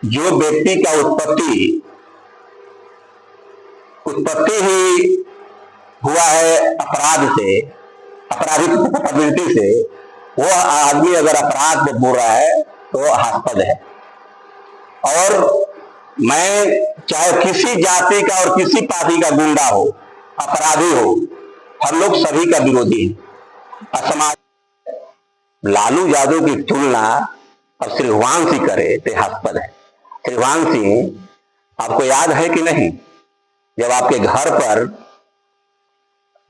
जो व्यक्ति का उत्पत्ति ही हुआ है अपराध से, आपराधिक प्रवृत्ति से, वो आदमी अगर अपराध में बोल रहा है तो हास्पद है। और मैं चाहे किसी जाति का और किसी पार्टी का गुंडा हो, अपराधी हो, हम लोग सभी का विरोधी है। असमाज लालू यादव की तुलना अब श्रीवान सिंह करे तो हास्पद है। श्रीवान सिंह आपको याद है कि नहीं, जब आपके घर पर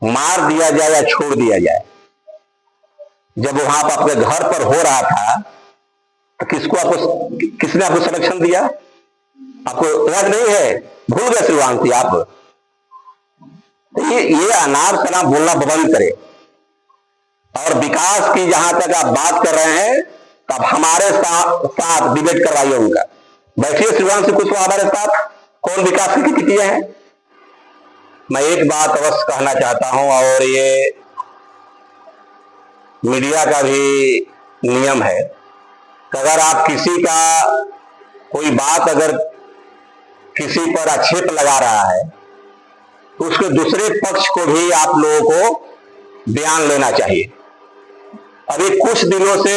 मार दिया जाए या छोड़ दिया जाए, जब वहां पर आपके घर पर हो रहा था तो किसने आपको संरक्षण दिया? आपको याद नहीं है? भूल गए श्रीवान सिंह आप? ये अनाप शनाप बोलना बंद करे। और विकास की जहां तक आप बात कर रहे हैं तो आप हमारे साथ डिबेट करवाइए उनका। बैठिए श्रीवान सिंह कुछ हमारे साथ, कौन विकास की किए हैं। मैं एक बात अवश्य कहना चाहता हूं, और ये मीडिया का भी नियम है कि अगर आप किसी का कोई बात अगर किसी पर आक्षेप लगा रहा है तो उसके दूसरे पक्ष को भी आप लोगों को बयान लेना चाहिए। अभी कुछ दिनों से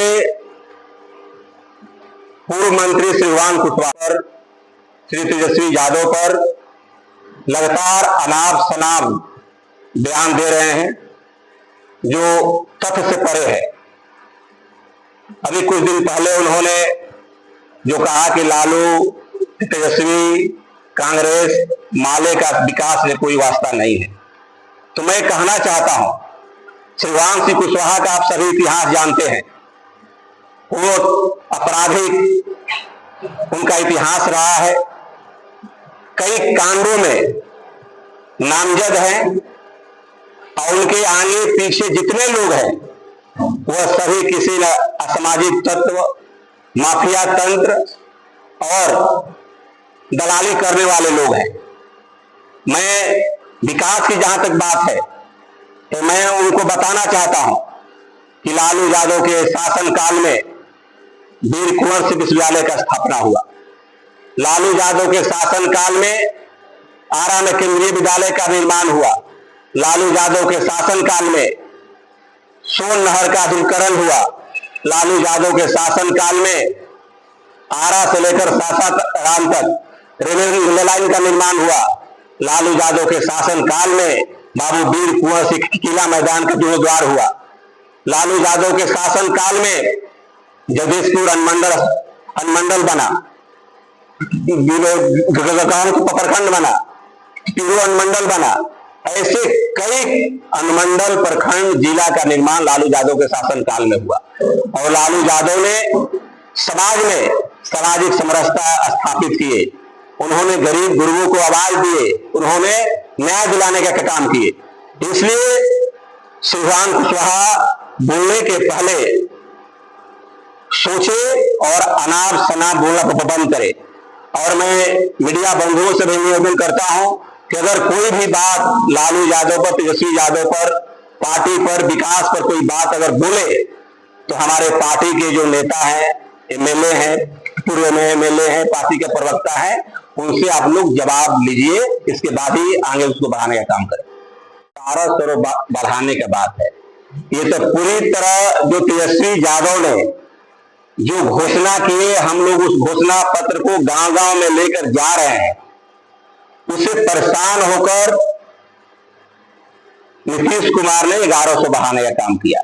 पूर्व मंत्री श्रीवान कुशवाहा पर, श्री तेजस्वी यादव पर लगातार अनाप शनाप बयान दे रहे हैं जो तथ्य से परे है। अभी कुछ दिन पहले उन्होंने जो कहा कि लालू, तेजस्वी, कांग्रेस, माले का विकास में कोई वास्ता नहीं है, तो मैं कहना चाहता हूं श्रीवान सिंह कुशवाहा का आप सभी इतिहास जानते हैं। वो आपराधिक उनका इतिहास रहा है, कई कांडों में नामजद हैं, और उनके आगे पीछे जितने लोग हैं वह सभी किसी न असामाजिक तत्व, माफिया तंत्र और दलाली करने वाले लोग हैं। मैं विकास की जहां तक बात है तो मैं उनको बताना चाहता हूं कि लालू यादव के शासनकाल में वीर कुंवर सिंह विश्वविद्यालय का स्थापना हुआ। लालू यादव के शासनकाल में आरा में केंद्रीय विद्यालय का निर्माण हुआ। लालू यादव के शासनकाल में सोन नहर का अधिग्रहण हुआ। लालू यादव के शासनकाल में आरा से लेकर सासाराम तक रेलवे लाइन का निर्माण हुआ। लालू यादव के शासनकाल में बाबू वीर कुंवर सिंह किला मैदान का जीर्णोद्धार हुआ। लालू यादव के शासनकाल में जगदीशपुर अनुमंडल बना, प्रखंड बना, पीरू अनुमंडल बना। ऐसे कई अनुमंडल, प्रखंड, जिला का निर्माण लालू यादव के शासनकाल में हुआ। और लालू यादव ने समाज में सामाजिक समरसता स्थापित किए। उन्होंने गरीब गुरुओं को आवाज दिए, उन्होंने न्याय दिलाने का काम किए। इसलिए श्रीवान कुशवाहा बोलने के पहले सोचे और अनाप शनाप बोलना बंद करे। और मैं मीडिया बंधुओं से भी निवेदन करता हूं कि अगर कोई भी बात लालू यादव पर, तेजस्वी यादव पर, पार्टी पर, विकास पर कोई बात अगर बोले तो हमारे पार्टी के जो नेता हैं, एमएलए हैं, पूर्व में एमएलए हैं, पार्टी के प्रवक्ता हैं, उनसे आप लोग जवाब लीजिए। इसके बाद ही आगे उसको बढ़ाने का काम करें। 12 करोड़ बढ़ाने का बात है, ये तो पूरी तरह जो तेजस्वी यादव ने जो घोषणा किए, हम लोग उस घोषणा पत्र को गांव गांव में लेकर जा रहे हैं। उससे परेशान होकर नीतीश कुमार ने 1100 बढ़ाने का काम किया,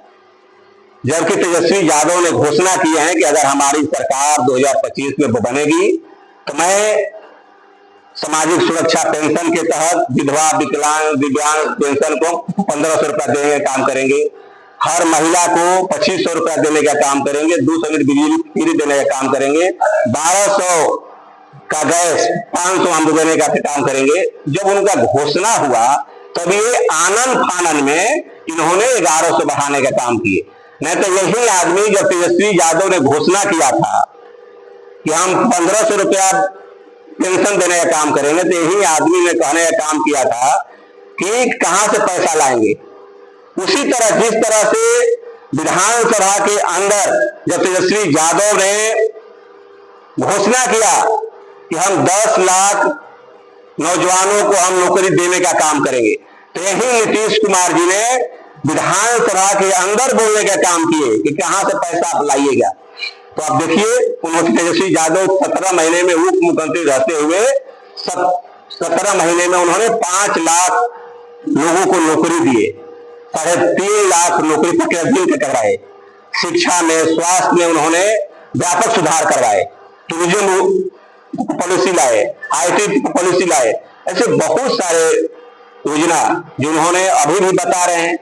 जबकि तेजस्वी यादव ने घोषणा की है कि अगर हमारी सरकार 2025 में बनेगी तो मैं सामाजिक सुरक्षा पेंशन के तहत विधवा, विकलांग, दिव्यांग पेंशन को 1500 रुपया देने का काम करेंगे। हर महिला को 2500 रुपया देने का काम करेंगे। 200 यूनिट बिजली फ्री देने का काम करेंगे। 1200 का गैस, 500 हम देने का काम करेंगे। जब उनका घोषणा हुआ तब ये आनंद फानन में इन्होंने 1100 बढ़ाने का काम किए। नहीं तो यही आदमी जब तेजस्वी यादव ने घोषणा किया था कि हम 1500 रुपया पेंशन देने का काम करेंगे, तो यही आदमी ने कहने का काम किया था कि कहां से पैसा लाएंगे। उसी तरह जिस तरह से विधानसभा के अंदर जब तेजस्वी यादव ने घोषणा किया कि हम 10 लाख नौजवानों को हम नौकरी देने का काम करेंगे, तो यही नीतीश कुमार जी ने विधानसभा के अंदर बोलने का काम किए कि कहां से पैसा आप लाइएगा। तो आप देखिए, मुख्यमंत्री तेजस्वी यादव 17 महीने में उप मुख्यमंत्री रहते हुए 17 महीने में उन्होंने 5 लाख लोगों को नौकरी दिए, 3.5 लाख नौकरी प्रतिदिन कराए, शिक्षा में, स्वास्थ्य में उन्होंने व्यापक सुधार करवाए, टूरिज्म पॉलिसी लाए, IT पॉलिसी लाए, ऐसे बहुत सारे योजना जो उन्होंने अभी भी बता रहे हैं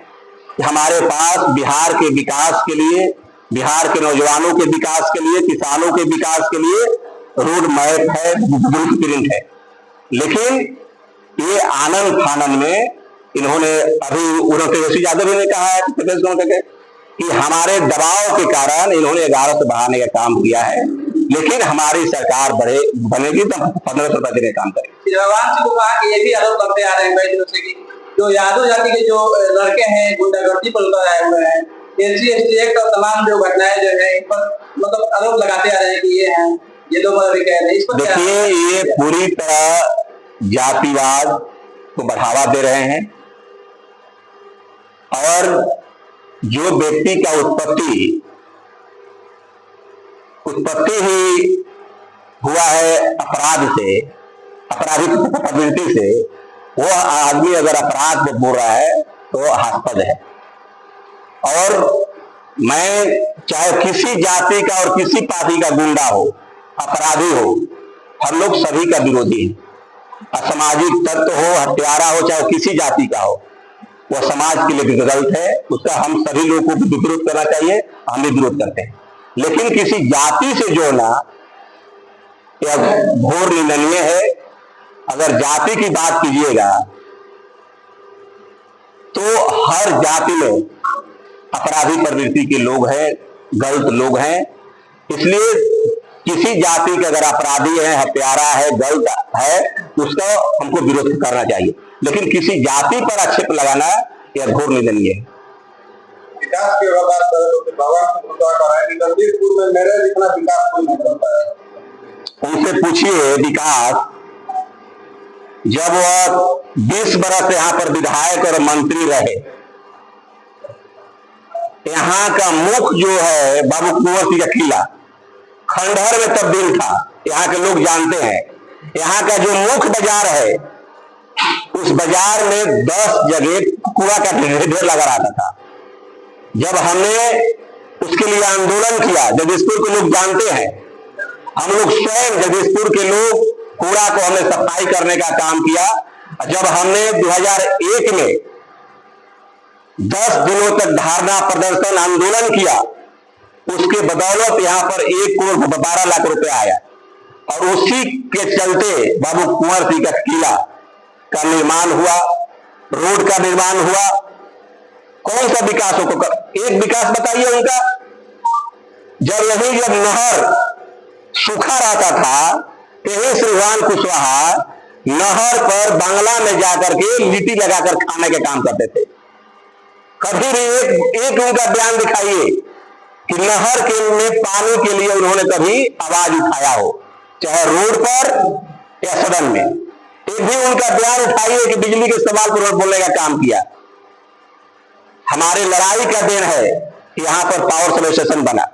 कि हमारे पास बिहार के विकास के लिए, बिहार के नौजवानों के विकास के लिए, किसानों के विकास के लिए रोड मैप है, ब्लू प्रिंट है। लेकिन ये आनंद फानन में इन्होंने अभी तेजस्वी यादव ने कहा है कि हमारे दबाव के कारण इन्होंने 11 से बढ़ाने का काम किया है, लेकिन हमारी सरकार बनेगी तो 1500 देने का काम करेगी। भगवान जी को कहा कि ये भी आरोप करते आ रहे हैं कई दिनों से कि जो यादव जाति के जो लड़के हैं गुंडागर्दी पर उतर आए हुए हैं, SC/ST एक्ट और तमाम जो घटनाएं जो है इन पर मतलब आरोप लगाते आ रहे हैं कि ये हैं, ये लोग कह रहे हैं। इस पर देखिए, ये पूरी तरह जातिवाद को बढ़ावा दे रहे हैं और जो व्यक्ति का उत्पत्ति ही हुआ है अपराध से, आपराधिक प्रवृत्ति से, वो आदमी अगर अपराध बोल रहा है तो हास्पद है। और मैं चाहे किसी जाति का और किसी पार्टी का गुंडा हो, अपराधी हो, हम लोग सभी का विरोधी है। असामाजिक तत्व हो, हत्यारा हो, चाहे किसी जाति का हो, वह समाज के लिए गलत है, उसका हम सभी लोगों को विरोध करना चाहिए, हम भी विरोध करते हैं। लेकिन किसी जाति से जोड़ना यह घोर निंदनीय है। अगर जाति की बात कीजिएगा तो हर जाति में अपराधी प्रवृत्ति के लोग हैं, गलत लोग हैं। इसलिए किसी जाति का अगर अपराधी है, हत्यारा है, गलत है, उसका हमको विरोध करना चाहिए। लेकिन किसी जाति पर आक्षेप लगाना यह घोर निंदनीय है। विकास की बात करें तो जगदीशपुर में मेरे जितना विकास कोई नहीं करता है। उनसे पूछिए, विकास जब वह 20 बरस यहाँ पर विधायक और मंत्री रहे, यहाँ का मुख्य जो है बाबू कुंवर सिंह का किला खंडहर में तब्दील था। यहाँ के लोग जानते हैं। यहाँ का जो मुख्य बाजार है, उस बाजार में 10 जगह कूड़ा का ढेर लगा रहता था। जब हमने उसके लिए आंदोलन किया, जगदीशपुर के लोग जानते हैं, हम लोग स्वयं जगदीशपुर के लोग कूड़ा को हमने सफाई करने का काम किया। जब हमने 2001 में 10 दिनों तक धारणा प्रदर्शन आंदोलन किया, उसके बदौलत यहाँ पर 1 करोड़ 12 लाख रुपए आया और उसी के चलते बाबू कुंवर सिंह का किला का निर्माण हुआ, रोड का निर्माण हुआ। कौन सा विकास होगा? एक विकास बताइए उनका। जब नहर सूखा रहता था, यही श्रीमान कुशवाहा नहर पर बांग्ला में जाकर के लिट्टी लगाकर खाने के काम करते थे। कभी भी एक उनका बयान दिखाइए कि नहर के में पानी के लिए उन्होंने कभी आवाज उठाया हो, चाहे रोड पर या सदन में। एक भी उनका बयान उठाइए कि बिजली के सवाल पर बोलने का काम किया। हमारे लड़ाई का देन है कि यहाँ पर पावर सब स्टेशन बना।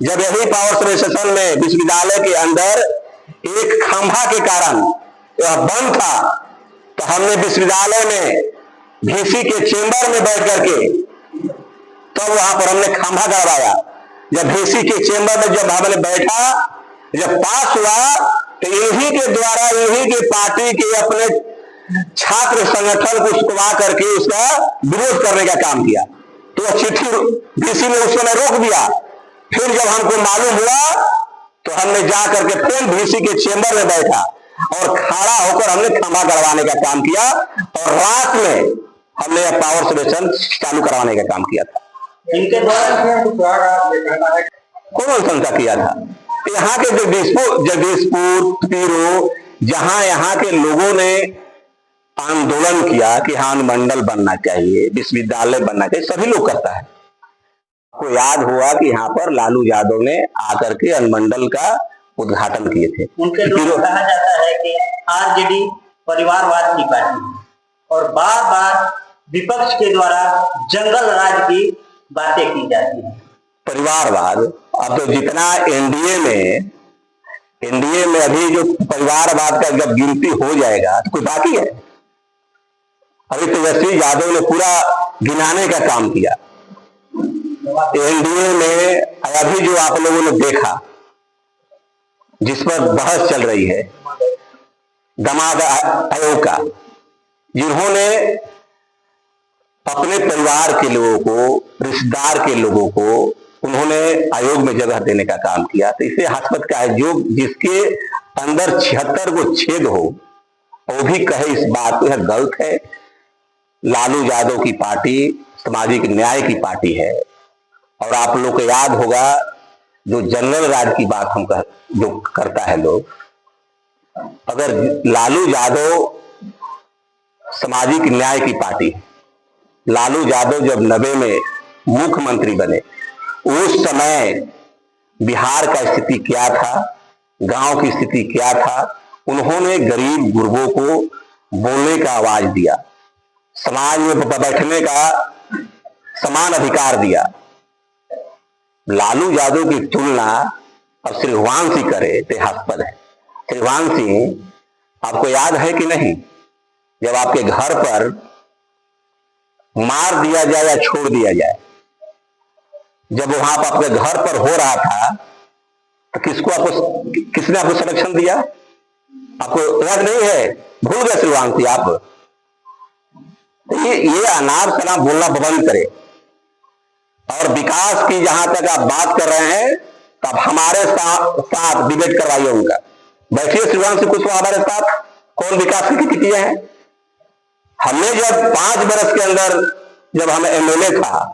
जब यही पावर सब स्टेशन में विश्वविद्यालय के अंदर एक खंभा के कारण यह बंद था, तो हमने विश्वविद्यालय में VC के चेंबर में बैठ करके तब वहां पर हमने खंभा गड़वाया। जब VC के चेंबर में जब हमने बैठा, जब पास हुआ, तो इन्हीं के द्वारा, इन्हीं के पार्टी के अपने छात्र संगठन को उकसवा करके उसका विरोध करने का काम किया। तो वह चिट्ठी VC ने उस समय रोक दिया। फिर जब हमको मालूम हुआ तो हमने जा करके फिर VC के चेंबर में बैठा और खड़ा होकर हमने खंभा गड़वाने का काम किया और रात में हमने यह पावर स्टेशन चालू करवाने का काम किया था। इनके द्वारा कौन संस्था किया था? यहाँ के जगदीशपुर पीरो, जहां यहाँ के लोगों ने आंदोलन किया कि हाँ अनुमंडल बनना चाहिए, विश्वविद्यालय बनना चाहिए, सभी लोग करता है। को याद हुआ कि यहाँ पर लालू यादव ने आकर के अनुमंडल का उद्घाटन किए थे। उनके द्वारा कहा जाता है कि आरजेडी परिवारवाद की पार्टी है और बार बार विपक्ष के द्वारा जंगल राज की बातें की जाती है। परिवारवाद, अब तो जितना एनडीए में अभी जो परिवारवाद का जब गिनती हो जाएगा तो कोई बाकी है? अभी तेजस्वी यादव ने पूरा गिनाने का काम किया। एनडीए में अभी जो आप लोगों ने देखा, जिस पर बहस चल रही है, दामाद आयोग का, जिन्होंने अपने परिवार के लोगों को, रिश्तेदार के लोगों को उन्होंने आयोग में जगह देने का काम किया, तो इसे हास्पद का है। जो जिसके अंदर 76 को छेद हो वो भी कहे इस बात को, यह गलत है। लालू यादव की पार्टी सामाजिक न्याय की पार्टी है। और आप लोग को याद होगा जो जनरल राज की बात जो करता है लोग, अगर लालू यादव सामाजिक न्याय की पार्टी, लालू यादव जब 90 में मुख्यमंत्री बने, उस समय बिहार का स्थिति क्या था, गांव की स्थिति क्या था, उन्होंने गरीब गुरबों को बोलने का आवाज दिया, समाज में बैठने का समान अधिकार दिया। लालू यादव की तुलना अब श्रीवान सिंह करे तो हास्पद है। श्रीवान सिंह आपको याद है कि नहीं, जब आपके घर पर मार दिया जाए या छोड़ दिया जाए, जब वहां पर आपके घर पर हो रहा था तो किसने आपको संरक्षण दिया? आपको याद नहीं है? भूल गए श्रीवान सिंह आप? ये अनाप शनाप बोलना बंद करे। और विकास की जहां तक आप बात कर रहे हैं, तब हमारे साथ डिबेट करवाइए उनका। बैठिए श्रीवान सिंह, कुछ हमारे साथ कौन विकास की किए हैं। हमने जब 5 बरस के अंदर जब हम एमएलए था,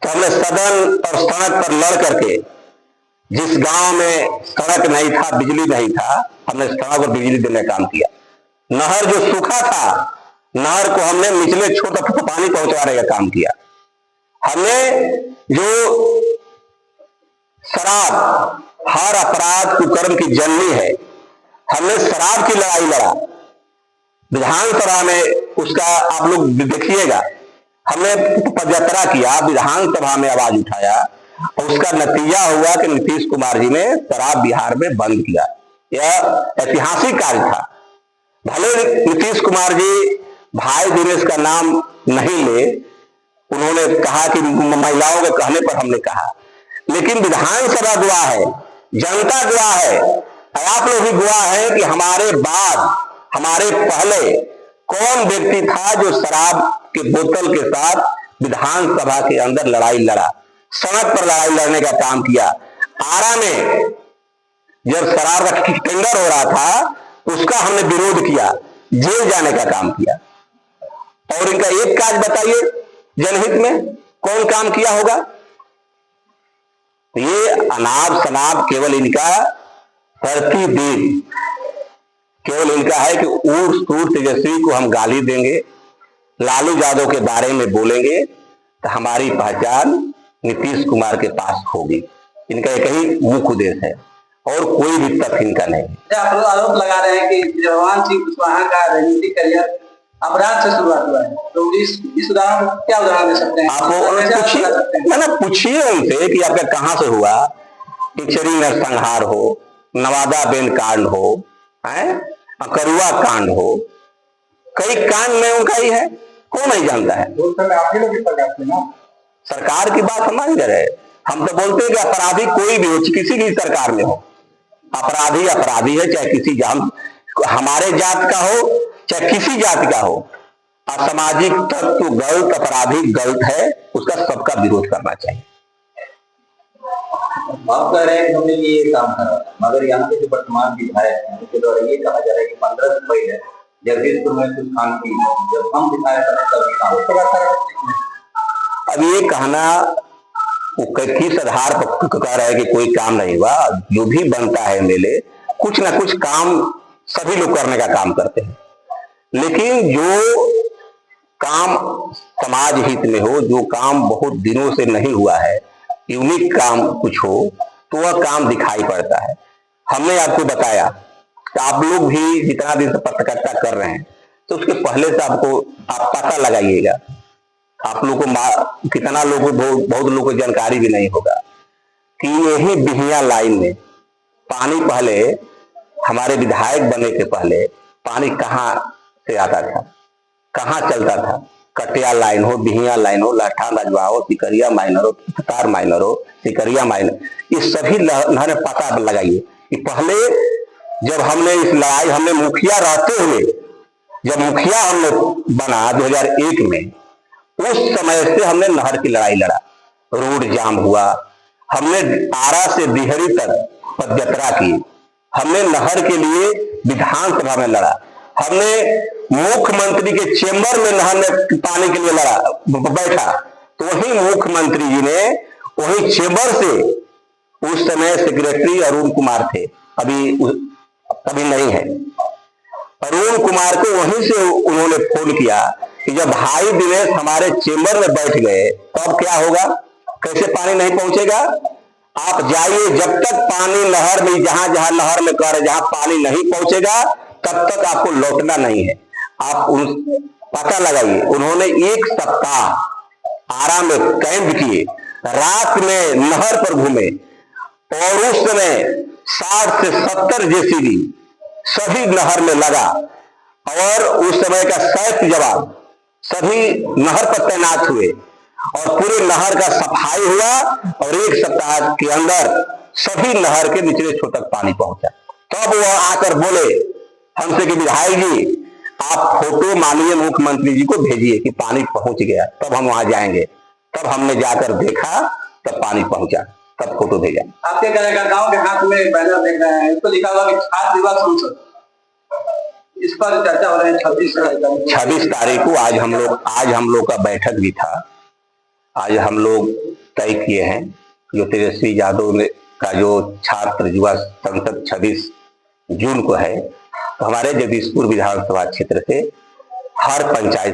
तो हमने सदन और सड़क पर लड़ करके, जिस गांव में सड़क नहीं था, बिजली नहीं था, हमने सड़क और बिजली देने का काम किया। नहर जो सूखा था, नहर को हमने निचले छोर तक पानी पहुंचाने का काम किया। हमने जो शराब हर अपराध कुकर्म की जननी है, हमने शराब की लड़ाई लड़ा विधानसभा में, उसका आप लोग देखिएगा। हमने पदयात्रा किया, विधानसभा में आवाज उठाया, और उसका नतीजा हुआ कि नीतीश कुमार जी ने शराब बिहार में बंद किया। यह ऐतिहासिक कार्य था। भले नीतीश कुमार जी भाई दिनेश का नाम नहीं ले, उन्होंने कहा कि महिलाओं के कहने पर हमने कहा, लेकिन विधानसभा गवाह है, जनता गवाह है, आप लोग भी गवाह है कि हमारे बाद, हमारे पहले कौन व्यक्ति था जो शराब के बोतल के साथ विधानसभा के अंदर लड़ाई लड़ा, सड़क पर लड़ाई लड़ने का काम किया। आरा में जब शराब का टेंडर हो रहा था, उसका हमने विरोध किया, जेल जाने का काम किया। और इनका एक काज बताइए जनहित में कौन काम किया होगा? ये अनाप शनाप केवल इनका प्रतिदिन केवल इनका है कि ऊर तेजस्वी को हम गाली देंगे, लालू यादव के बारे में बोलेंगे तो हमारी पहचान नीतीश कुमार के पास होगी। इनका एक ही मुख्य उद्देश्य है और कोई भी तथ्य इनका नहीं। आप लोग आरोप लगा रहे हैं कि जयवान सिंह कुशवाहा का राजनीतिक करियर अपराध से शुरुआत हुआ है, तो इस उदाहरण क्या उदाहरण दे सकते हैं? आपको पूछिए उनसे कि आपका कहां से हुआ, इचरी नरसंहार हो, नवादा बेन कांड हो, करुआ कांड हो, कई कांड में उनका ही है, कौन नहीं जानता है? सरकार की बात हमारी घर है। हम तो बोलते हैं कि अपराधी कोई भी हो, किसी भी सरकार में हो, अपराधी अपराधी है, चाहे किसी हमारे जात का हो चाहे किसी जाति का हो। असामाजिक तत्व गलत, अपराधी गलत है, उसका सबका विरोध करना चाहिए। आप कह रहे हैं कि हमने ये काम करा, मगर यहाँ के जो वर्तमान विधायक हैं उनके द्वारा ये कहा जा रहा है कि 15 दिन पहले जगदीशपुर में कुछ काम की, जब हम विधायक तभी काम। अब ये कहना किस आधार पर कह रहा है कि कोई काम नहीं हुआ? जो भी बनता है एमएलए, कुछ ना कुछ काम सभी लोग करने का काम करते हैं, लेकिन जो काम समाज हित में हो, जो काम बहुत दिनों से नहीं हुआ है, यूनिक काम कुछ हो, तो वह काम दिखाई पड़ता है। हमने आपको बताया कि आप लोग भी जितना दिन से पत्रकारिता कर रहे हैं तो उसके पहले से आपको आप पता लगाइएगा। आप लोग को कितना लोगों को बहुत लोगों को जानकारी भी नहीं होगा कि यही बिहिया लाइन में पानी पहले हमारे विधायक बनने के पहले पानी कहाँ से आता था, कहाँ चलता था। कटिया लाइन हो, बिहिया लाइन हो, लाठा रजवा हो, सिकरिया माइनर हो, तार माइनर हो, सिकरिया माइनर, इस सभी नहर पता लगाइए कि पहले जब हमने इस लड़ाई हमने मुखिया रहते हुए जब मुखिया हमने बना 2001 में, उस समय से हमने नहर की लड़ाई लड़ा। रोड जाम हुआ, हमने आरा से बिहरी तक पदयात्रा की, हमने नहर के लिए विधानसभा में लड़ा, हमने मुख्यमंत्री के चेंबर में नहर में पानी के लिए लड़ा बैठा। तो वही मुख्यमंत्री जी ने वही चेंबर से, उस समय सेक्रेटरी अरुण कुमार थे, अभी नहीं है, अरुण कुमार को वहीं से उन्होंने फोन किया कि जब भाई दिनेश हमारे चेंबर में बैठ गए तब क्या होगा, कैसे पानी नहीं पहुंचेगा। आप जाइए, जब तक पानी नहर में जहां जहां नहर में कर जहां पानी नहीं पहुंचेगा तब तक आपको लौटना नहीं है। आप पता लगाइए। उन्होंने 1 सप्ताह आरा में कैंप किए, रात में नहर पर घूमे और उस समय 60 से 70 जेसीबी सभी नहर में लगा और उस समय का 100 जवान सभी नहर पर तैनात हुए और पूरे नहर का सफाई हुआ और 1 सप्ताह के अंदर सभी नहर के निचले छोर तक पानी पहुंचा। तब वह आकर बोले हमसे कि विधायक जी आप फोटो माननीय मुख्यमंत्री जी को भेजिए कि पानी पहुंच गया, तब हम वहां जाएंगे। तब हमने जाकर देखा, तब पानी पहुंचा, तब फोटो भेजा। आपके गांव के हाथ में बैनर देख रहे हैं, इस पर लिखा हुआ कि छात्र विवाह संसद, इस पर चर्चा हो रही है। 26 तारीख को आज हम लोग का बैठक भी था। आज हम लोग तय किए हैं जो तेजस्वी यादव का जो छात्र युवा संसद 26 जून को है, तो हमारे जगदीशपुर विधानसभा क्षेत्र से हर पंचायत